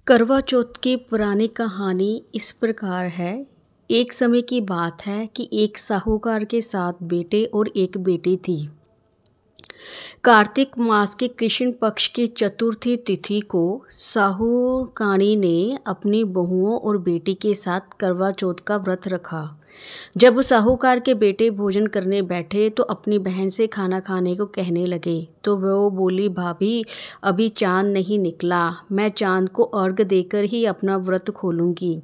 करवा चौथ की पुरानी कहानी इस प्रकार है। एक समय की बात है कि एक साहूकार के 7 बेटे और एक बेटी थी। कार्तिक मास के कृष्ण पक्ष की चतुर्थी तिथि को साहूकाणी ने अपनी बहुओं और बेटी के साथ करवा चौथ का व्रत रखा। जब साहूकार के बेटे भोजन करने बैठे तो अपनी बहन से खाना खाने को कहने लगे, तो वो बोली, भाभी अभी चांद नहीं निकला, मैं चांद को अर्घ देकर ही अपना व्रत खोलूंगी।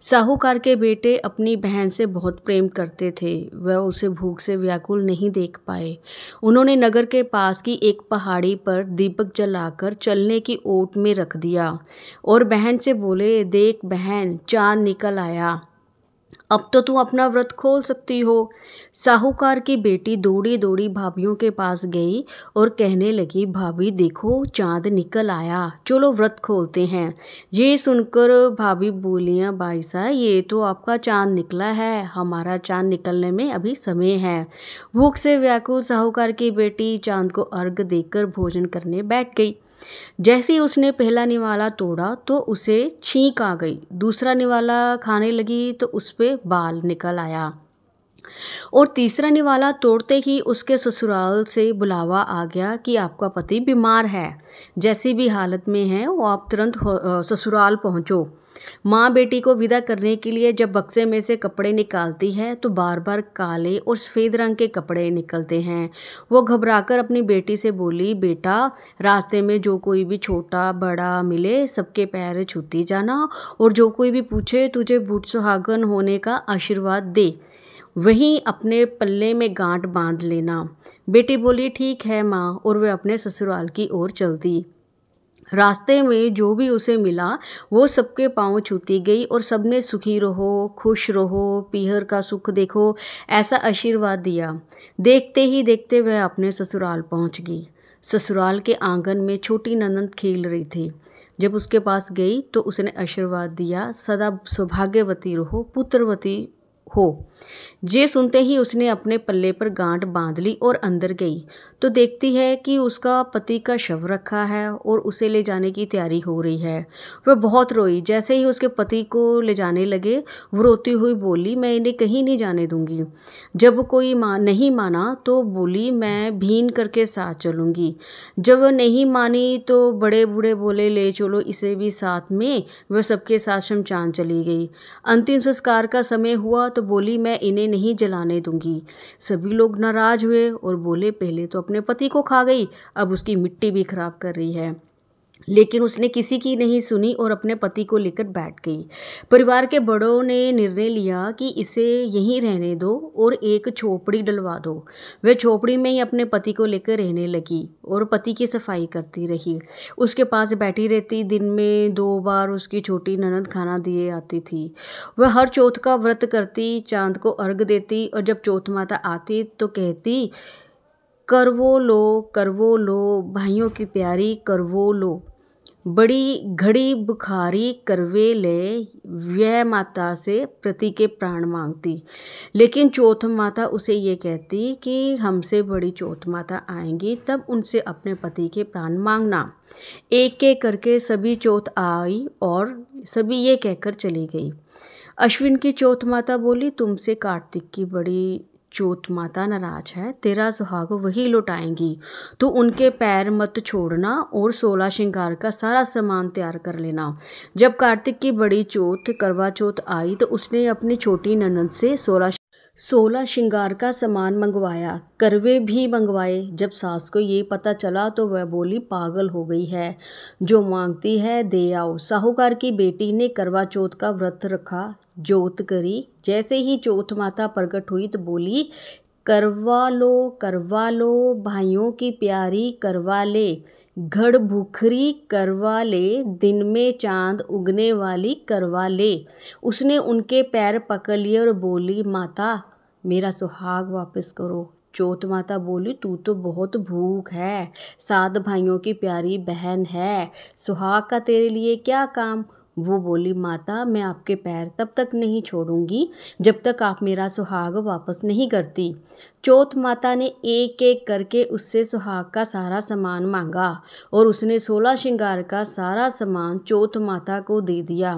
साहूकार के बेटे अपनी बहन से बहुत प्रेम करते थे, वह उसे भूख से व्याकुल नहीं देख पाए। उन्होंने नगर के पास की एक पहाड़ी पर दीपक जलाकर चलने की ओट में रख दिया और बहन से बोले, देख बहन, चांद निकल आया, अब तो तू अपना व्रत खोल सकती हो। साहूकार की बेटी दौड़ी दौड़ी भाभीियों के पास गई और कहने लगी, भाभी देखो चांद निकल आया, चलो व्रत खोलते हैं। ये सुनकर भाभी बोलियां, भाई साहब ये तो आपका चांद निकला है, हमारा चांद निकलने में अभी समय है। भूख से व्याकुल साहूकार की बेटी चांद को अर्घ देकर भोजन करने बैठ गई। जैसे ही उसने पहला निवाला तोड़ा तो उसे छींक आ गई, दूसरा निवाला खाने लगी तो उस पे बाल निकल आया और तीसरा निवाला तोड़ते ही उसके ससुराल से बुलावा आ गया कि आपका पति बीमार है, जैसी भी हालत में है वो आप तुरंत ससुराल पहुंचो। माँ बेटी को विदा करने के लिए जब बक्से में से कपड़े निकालती है तो बार बार काले और सफ़ेद रंग के कपड़े निकलते हैं। वो घबराकर अपनी बेटी से बोली, बेटा रास्ते में जो कोई भी छोटा बड़ा मिले सबके पैर छूती जाना और जो कोई भी पूछे तुझे बूढ़ सुहागन होने का आशीर्वाद दे, वहीं अपने पल्ले में गांठ बांध लेना। बेटी बोली, ठीक है माँ, और वह अपने ससुराल की ओर चल दी। रास्ते में जो भी उसे मिला वो सबके पांव छूती गई और सबने सुखी रहो, खुश रहो, पीहर का सुख देखो, ऐसा आशीर्वाद दिया। देखते ही देखते वह अपने ससुराल पहुंच गई। ससुराल के आंगन में छोटी ननद खेल रही थी। जब उसके पास गई तो उसने आशीर्वाद दिया, सदा सौभाग्यवती रहो, पुत्रवती हो। ये सुनते ही उसने अपने पल्ले पर गांठ बांध ली और अंदर गई तो देखती है कि उसका पति का शव रखा है और उसे ले जाने की तैयारी हो रही है। वह बहुत रोई। जैसे ही उसके पति को ले जाने लगे वो रोती हुई बोली, मैं इन्हें कहीं नहीं जाने दूंगी। जब कोई नहीं माना तो बोली, मैं भीन करके साथ चलूंगी। जब वह नहीं मानी तो बड़े बूढ़े बोले, ले चलो इसे भी साथ में। वह सबके साथ शमशान चली गई। अंतिम संस्कार का समय हुआ तो बोली, मैं इन्हें नहीं जलाने दूंगी। सभी लोग नाराज हुए और बोले, पहले तो अपने पति को खा गई, अब उसकी मिट्टी भी खराब कर रही है। लेकिन उसने किसी की नहीं सुनी और अपने पति को लेकर बैठ गई। परिवार के बड़ों ने निर्णय लिया कि इसे यहीं रहने दो और एक झोपड़ी डलवा दो। वह झोपड़ी में ही अपने पति को लेकर रहने लगी और पति की सफाई करती रही, उसके पास बैठी रहती। दिन में 2 बार उसकी छोटी ननद खाना दिए आती थी। वह हर चौथ का व्रत करती, चांद को अर्घ देती और जब चौथ माता आती तो कहती, करवो लो भाइयों की प्यारी, करवो लो, बड़ी घड़ी बुखारी करवे ले। वह माता से पति के प्राण मांगती, लेकिन चौथ माता उसे ये कहती कि हमसे बड़ी चौथ माता आएंगी तब उनसे अपने पति के प्राण मांगना। एक एक करके सभी चौथ आई और सभी ये कहकर चली गई। अश्विन की चौथ माता बोली, तुमसे कार्तिक की बड़ी चौथ माता नाराज है, तेरा सुहाग वही लौटाएंगी, तो उनके पैर मत छोड़ना और 16 श्रृंगार का सारा सामान तैयार कर लेना। जब कार्तिक की बड़ी चौथ करवा चौथ आई तो उसने अपनी छोटी ननद से 16 श्रृंगार का सामान मंगवाया, करवे भी मंगवाए। जब सास को ये पता चला तो वह बोली, पागल हो गई है, जो मांगती है दे आओ। साहूकार की बेटी ने करवा चौथ का व्रत रखा, जोत करी। जैसे ही चौथ माता प्रकट हुई तो बोली, करवा लो भाइयों की प्यारी, करवा ले, घड़ भूखरी करवा ले, दिन में चांद उगने वाली करवा ले। उसने उनके पैर पकड़ लिए और बोली, माता मेरा सुहाग वापस करो। चौथ माता बोली, तू तो बहुत भूख है, 7 भाइयों की प्यारी बहन है, सुहाग का तेरे लिए क्या काम। वो बोली, माता मैं आपके पैर तब तक नहीं छोड़ूंगी जब तक आप मेरा सुहाग वापस नहीं करती। चौथ माता ने एक एक करके उससे सुहाग का सारा सामान मांगा और उसने 16 श्रृंगार का सारा सामान चौथ माता को दे दिया।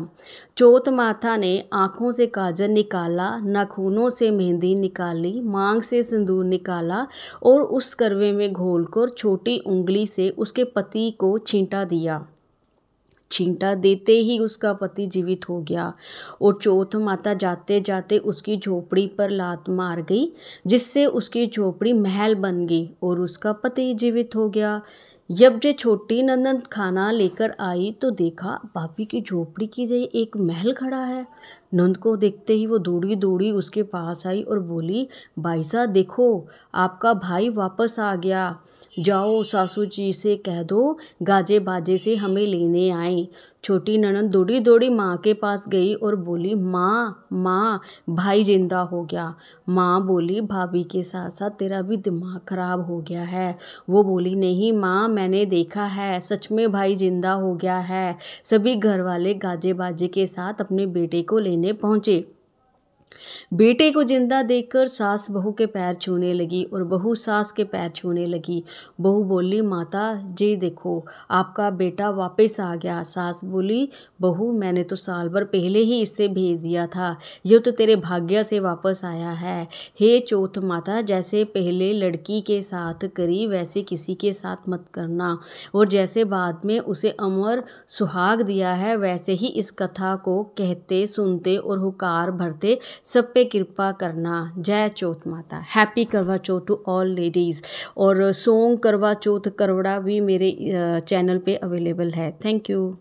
चौथ माता ने आँखों से काजल निकाला, नाखूनों से मेहंदी निकाली, मांग से सिंदूर निकाला और उस करवे में घोलकर छोटी उंगली से उसके पति को छींटा दिया। छींटा देते ही उसका पति जीवित हो गया और चौथ माता जाते जाते उसकी झोपड़ी पर लात मार गई, जिससे उसकी झोपड़ी महल बन गई और उसका पति जीवित हो गया। जब जे छोटी ननद खाना लेकर आई तो देखा भाभी की झोपड़ी की जगह एक महल खड़ा है। नंद को देखते ही वो दौड़ी दौड़ी उसके पास आई और बोली, भाई साहब देखो, आपका भाई वापस आ गया। जाओ सासू जी से कह दो गाजे बाजे से हमें लेने आए। छोटी ननद दौड़ी दौड़ी माँ के पास गई और बोली, माँ माँ भाई जिंदा हो गया। माँ बोली, भाभी के साथ साथ तेरा भी दिमाग खराब हो गया है। वो बोली, नहीं माँ, मैंने देखा है, सच में भाई जिंदा हो गया है। सभी घर वाले गाजे बाजे के साथ अपने बेटे को लेने पहुँचे। बेटे को जिंदा देखकर सास बहू के पैर छूने लगी और बहू सास के पैर छूने लगी। बहू बोली, माता जी देखो, आपका बेटा वापस आ गया। सास बोली, बहू मैंने तो साल भर पहले ही इसे भेज दिया था, ये तो तेरे भाग्य से वापस आया है। हे चौथ माता, जैसे पहले लड़की के साथ करी वैसे किसी के साथ मत करना, और जैसे बाद में उसे अमर सुहाग दिया है वैसे ही इस कथा को कहते सुनते और हुकार भरते सब पे कृपा करना। जय चौथ माता। हैप्पी करवा चौथ टू ऑल लेडीज़। और सॉन्ग करवा चौथ करवड़ा भी मेरे चैनल पे अवेलेबल है। Thank you.